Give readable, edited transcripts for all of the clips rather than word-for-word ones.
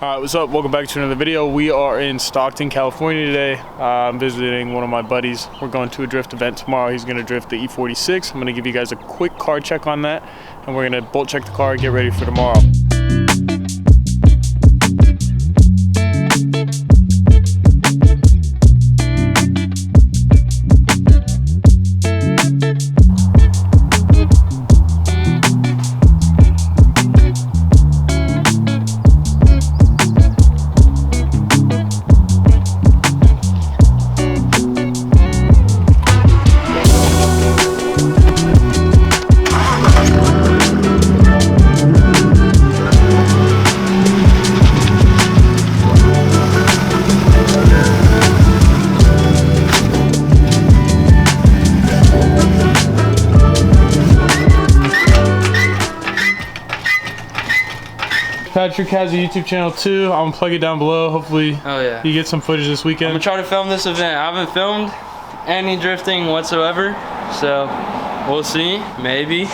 Alright, what's up? Welcome back to another video. We are in Stockton, California today. I'm visiting one of my buddies. We're going to a drift event tomorrow. He's going to drift the E46. I'm going to give you guys a quick car check on that, and we're going to bolt check the car and get ready for tomorrow. Patrick has a YouTube channel too. I'm gonna plug it down below. Hopefully you get some footage this weekend. I'm gonna try to film this event. I haven't filmed any drifting whatsoever, so we'll see. Maybe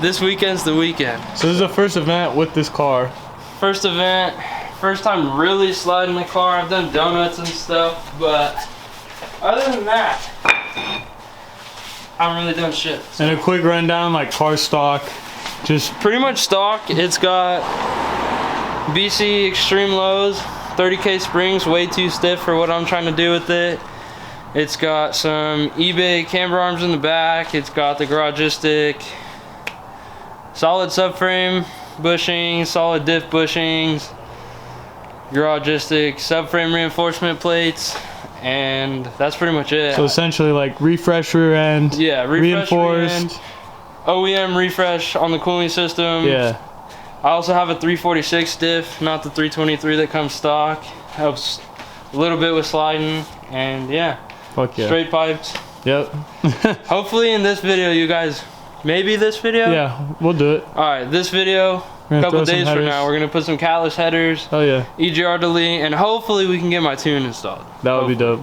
this weekend's the weekend. So this is the first event with this car. First event, first time really sliding the car. I've done donuts and stuff, but other than that, I haven't really done shit. So. And a quick rundown, like car stock. Just pretty much stock. It's got BC extreme lows, 30K springs, way too stiff for what I'm trying to do with it. It's got some eBay camber arms in the back. It's got the 𝙢𝙠𝙚𝙧𝙚, solid subframe bushings, solid diff bushings, 𝙢𝙠𝙚𝙧𝙚 subframe reinforcement plates, and that's pretty much it. So essentially like refresh rear end, reinforced. Rear end, OEM refresh on the cooling system. Yeah. I also have a 346 diff, not the 323 that comes stock. Helps a little bit with sliding, and yeah. Fuck yeah. Straight pipes. Yep. Hopefully in this video, you guys, maybe this video? Yeah, we'll do it. Alright, this video, a couple days from now, we're gonna put some catless headers. Oh yeah. 𝙢𝙠𝙚, and hopefully we can get my tune installed. That would be dope.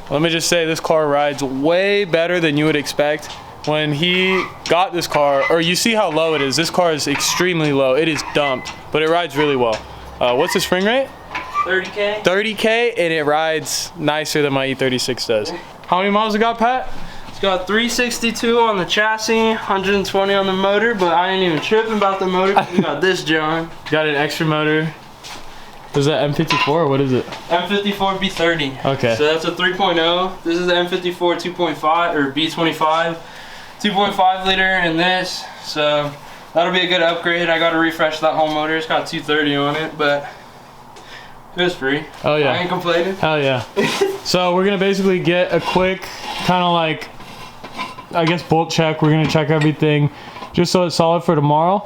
Let me just say, this car rides way better than you would expect. When he got this car, or you see how low it is, this car is extremely low. It is dumped, but it rides really well. What's the spring rate? 30K. 30K, and it rides nicer than my E36 does. How many miles it got, Pat? It's got 362 on the chassis, 120 on the motor, but I ain't even tripping about the motor. We got this, John. Got an extra motor. Is that M54 or what is it? M54 B30. Okay. So that's a 3.0. This is the M54 2.5 or B25. 2.5 liter in this, so that'll be a good upgrade. I gotta refresh that whole motor. It's got 230 on it, but it was free. Oh yeah. I ain't complaining. Hell yeah. So we're gonna basically get a quick kind of like, I guess, bolt check. We're gonna check everything just so it's solid for tomorrow.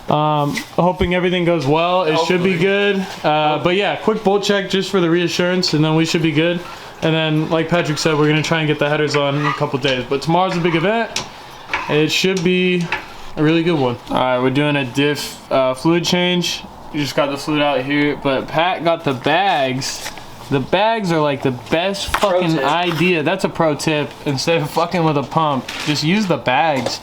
Hoping everything goes well. It should be good. But yeah, quick bolt check just for the reassurance, and then we should be good. And then, like Patrick said, we're gonna try and get the headers on in a couple days. But tomorrow's a big event. It should be a really good one. All right, we're doing a diff fluid change. You just got the fluid out here, but Pat got the bags. The bags are like the best fucking idea. That's a pro tip. Instead of fucking with a pump, just use the bags.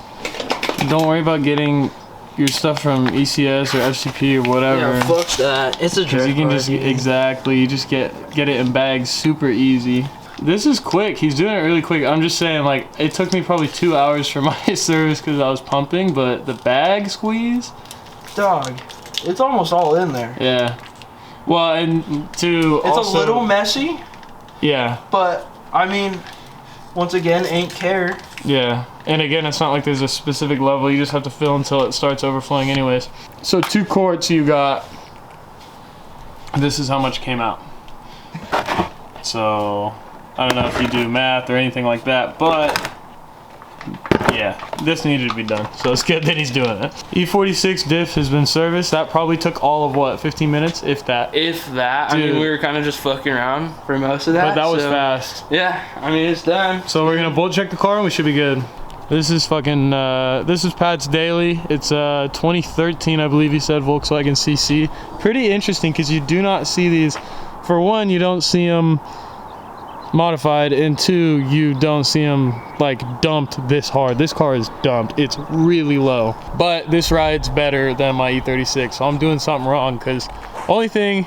Don't worry about getting your stuff from ECS or FCP or whatever. Yeah, fuck that. It's a jerk. You can just exactly. You just get it in bags super easy. This is quick. He's doing it really quick. I'm just saying, like, it took me probably 2 hours for my service because I was pumping, but the bag squeeze, dog, it's almost all in there. Yeah. Well, and to it's also a little messy. Yeah. But I mean, once again, ain't care. Yeah. And again, it's not like there's a specific level. You just have to fill until it starts overflowing anyways. So 2 quarts you got. This is how much came out. So I don't know if you do math or anything like that, but yeah, this needed to be done. So it's good that he's doing it. E46 diff has been serviced. That probably took all of what, 15 minutes, if that? If that. Dude. I mean, we were kind of just fucking around for most of that. But that was fast. Yeah, I mean, it's done. So we're gonna bolt check the car and we should be good. This is fucking, this is Pat's daily. It's 2013, I believe he said, Volkswagen CC. Pretty interesting because you do not see these. For one, you don't see them modified, and two, you don't see them like dumped this hard. This car is dumped. It's really low, but this rides better than my E36, so I'm doing something wrong because Only thing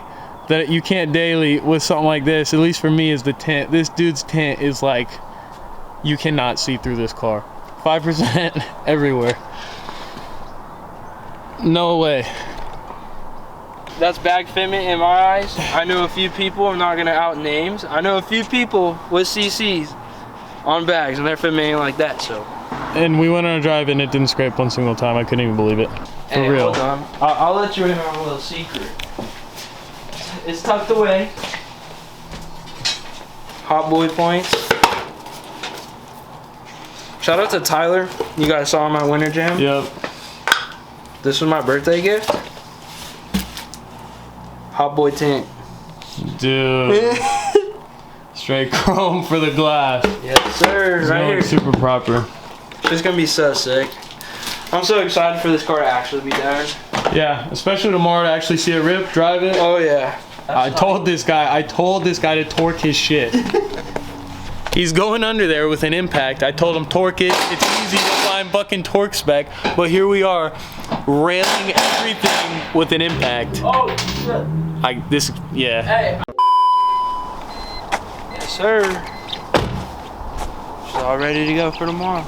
that you can't daily with something like this, at least for me, is the tint. This dude's tint is like, you cannot see through this car. 5% everywhere. No way. That's bag fitment in my eyes. I know a few people, I'm not gonna out names. I know a few people with CCs on bags and their fitment ain't like that, so. And we went on a drive and it didn't scrape one single time. I couldn't even believe it. For Hey, real. hold on. I'll let you in on a little secret. It's tucked away. Hot boy points. Shout out to Tyler. You guys saw my winter jam. Yep. This was my birthday gift. Hot boy tint. Dude. Straight chrome for the glass. Yes, sir. It's Right going here. super proper. It's gonna be so sick. I'm so excited for this car to actually be done. Yeah, especially tomorrow to actually see it rip, drive it. Oh yeah. I told this guy to torque his shit. He's going under there with an impact. I told him torque it. It's easy to find fucking torque spec, but here we are, railing everything with an impact. Oh shit. Yeah. Hey. Yes, sir. She's all ready to go for tomorrow.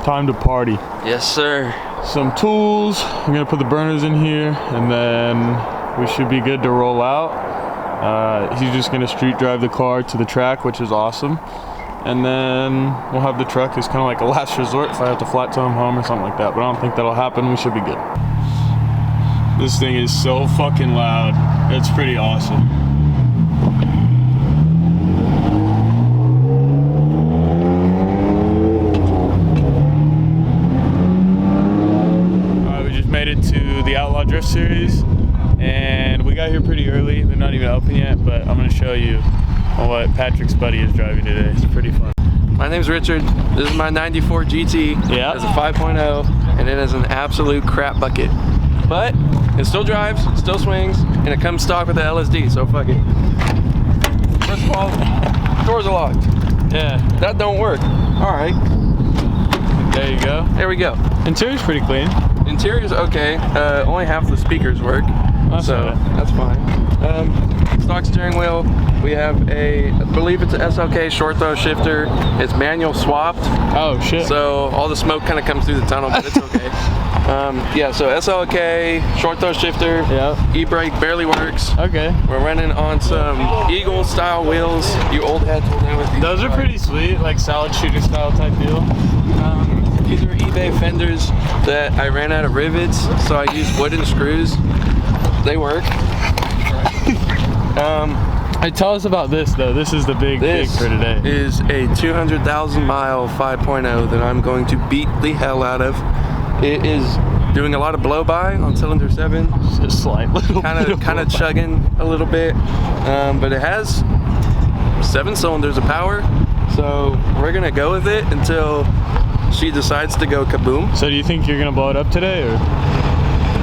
Time to party. Yes, sir. Some tools. I'm gonna put the burners in here, and then we should be good to roll out. He's just gonna street drive the car to the track, which is awesome. And then we'll have the truck as kind of like a last resort if I have to flat tow him home or something like that. But I don't think that'll happen. We should be good. This thing is so fucking loud. It's pretty awesome. Alright, we just made it to the Outlaw Drift Series. And we got here pretty early. They're not even open yet, but I'm gonna show you what Patrick's buddy is driving today. It's pretty fun. My name's Richard. This is my 94 GT. Yeah. It's a 5.0 and it is an absolute crap bucket. But it still drives, still swings, and it comes stock with the LSD, so fuck it. First of all, doors are locked. Yeah. That don't work. Alright, There you go. there we go. Interior's pretty clean. Interior's okay. Only half the speakers work. That's so all right. that's fine. Stock steering wheel. We have I believe it's a SLK short throw shifter. It's manual swapped. Oh shit. So all the smoke kind of comes through the tunnel, but it's okay. Yeah, so SLK, short throw shifter, Yep. e-brake barely works. Okay. We're running on some Eagle style wheels. You old heads will know what these Those are pretty sweet, like solid shooter style type deal. These are eBay fenders that I ran out of rivets, so I used wooden screws. They work. Hey, tell us about this though. This is the big This for today. is a 200,000 mile 5.0 that I'm going to beat the hell out of. It is doing a lot of blow by on cylinder 7. Just a slight little kind of chugging a little bit, but it has 7 cylinders of power, so we're gonna go with it until she decides to go kaboom. So do you think you're gonna blow it up today, or?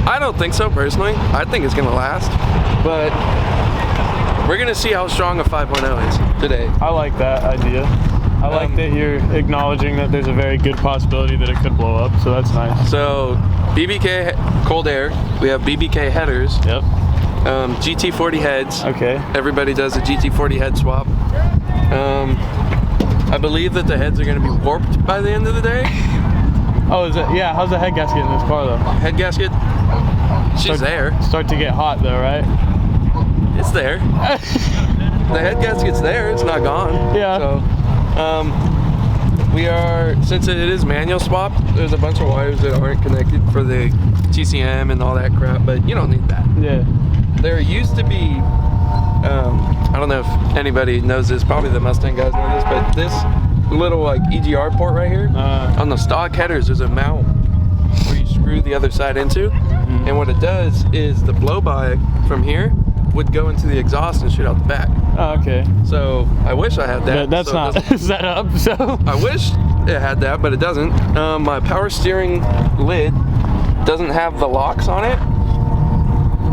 I don't think so personally. I think it's gonna last, but we're gonna see how strong a 5.0 is today. I like that idea. I like that you're acknowledging that there's a very good possibility that it could blow up, so that's nice. So BBK cold air, we have BBK headers, Yep. GT40 heads. Okay. Everybody does a GT40 head swap. I believe that the heads are going to be warped by the end of the day. Oh, is it? Yeah. How's the head gasket in this car though? Head gasket, she's there. Start to get hot though, right? It's there. The head gasket's there. It's not gone. Yeah. So, we are, since it is manual swapped, there's a bunch of wires that aren't connected for the TCM and all that crap, but you don't need that. Yeah. There used to be, I don't know if anybody knows this, probably the Mustang guys know this, but this little like EGR port right here, on the stock headers there's a mount where you screw the other side into, and what it does is the blow-by from here would go into the exhaust and shoot out the back. Oh, okay. So I wish I had that. That's so it not set up, so. I wish it had that, but it doesn't. My power steering lid doesn't have the locks on it.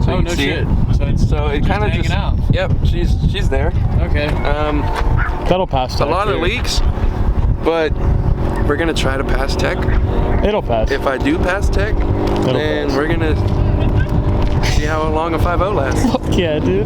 So Oh, you can no see shit. it. So it kind of hanging just, out. yep, she's there. Okay. That'll pass. A lot of leaks, but we're gonna try to pass tech. It'll pass. If I do pass tech, then pass. we're gonna see how long a 5.0 lasts. Fuck yeah, dude.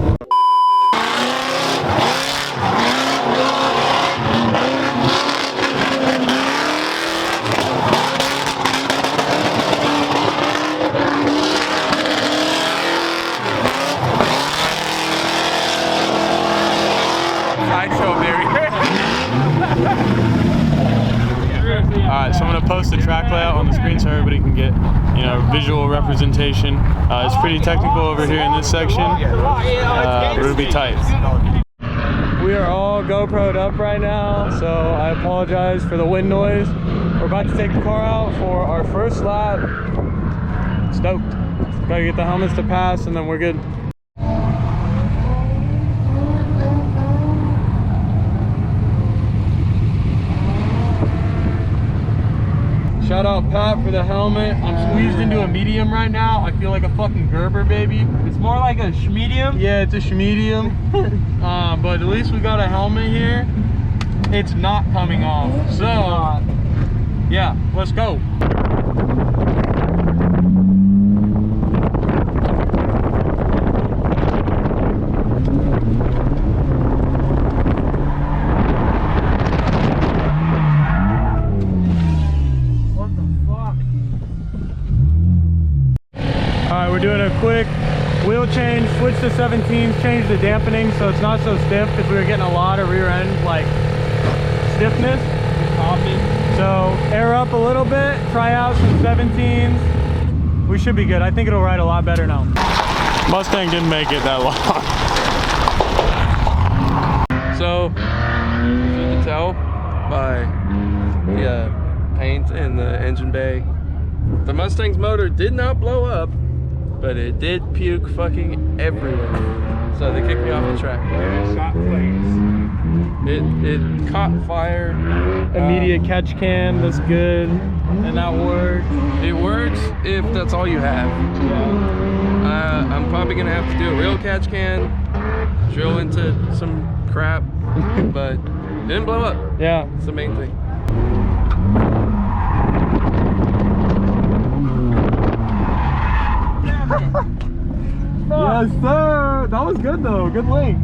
Alright, so I'm gonna post the track layout on the screen so everybody can get, you know, visual representation. It's pretty technical over here in this section, but it'll be tight. We are all GoPro'd up right now, so I apologize for the wind noise. We're about to take the car out for our first lap. Stoked. Gotta get the helmets to pass and then we're good. Shout out Pat for the helmet. I'm squeezed into a medium right now. I feel like a fucking Gerber, baby. It's more like a schmedium. Yeah, it's a schmedium. But at least we got a helmet here. It's not coming off. So, yeah, let's go. We're doing a quick wheel change, switch to 17s, change the dampening so it's not so stiff because we were getting a lot of rear end like stiffness. So air up a little bit, try out some 17s. We should be good. I think it'll ride a lot better now. Mustang didn't make it that long. So, as you can tell by the paint in the engine bay, the Mustang's motor did not blow up, but it did puke fucking everywhere. So they kicked me off the track. It caught fire. Immediate catch can, that's good. And that worked. It works if that's all you have. Yeah. I'm probably gonna have to do a real catch can, drill into some crap, but it didn't blow up. Yeah. It's the main thing. Yes, sir. That was good though. Good link.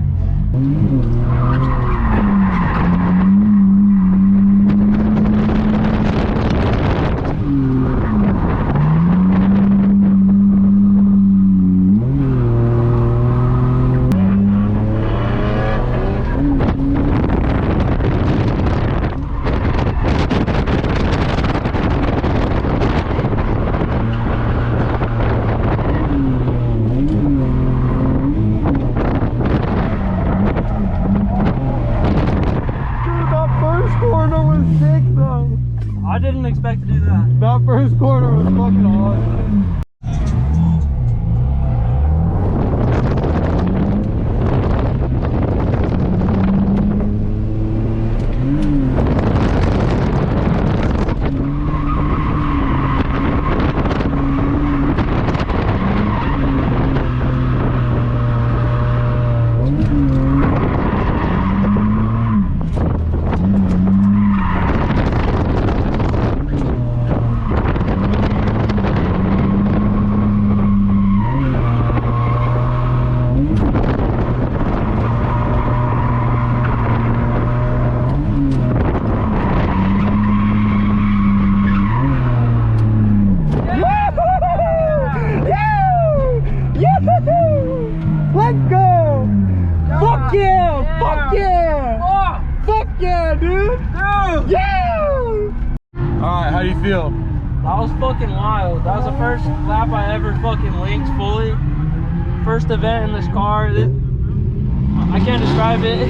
I didn't expect to do that. That first corner was fucking awesome. Let's go! Fuck yeah! Fuck yeah! Fuck yeah, dude! Yeah! Alright, how do you feel? That was fucking wild. That was the first lap I ever fucking linked fully. First event in this car. I can't describe it.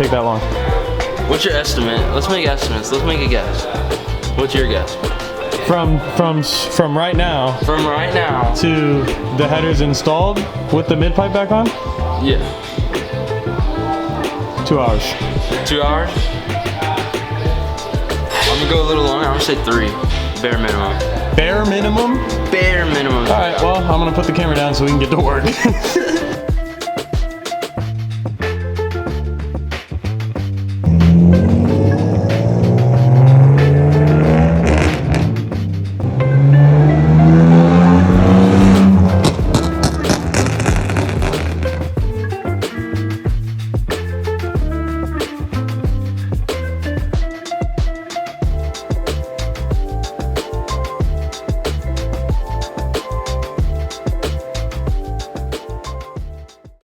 take that long? What's your estimate? Let's make estimates. Let's make a guess. What's your guess? From right now From right now. to the headers installed with the mid pipe back on? Yeah. 2 hours. 2 hours? I'm gonna go a little longer. I'm gonna say 3. Bare minimum. Bare minimum? Bare minimum. All right, well, I'm gonna put the camera down so we can get to work.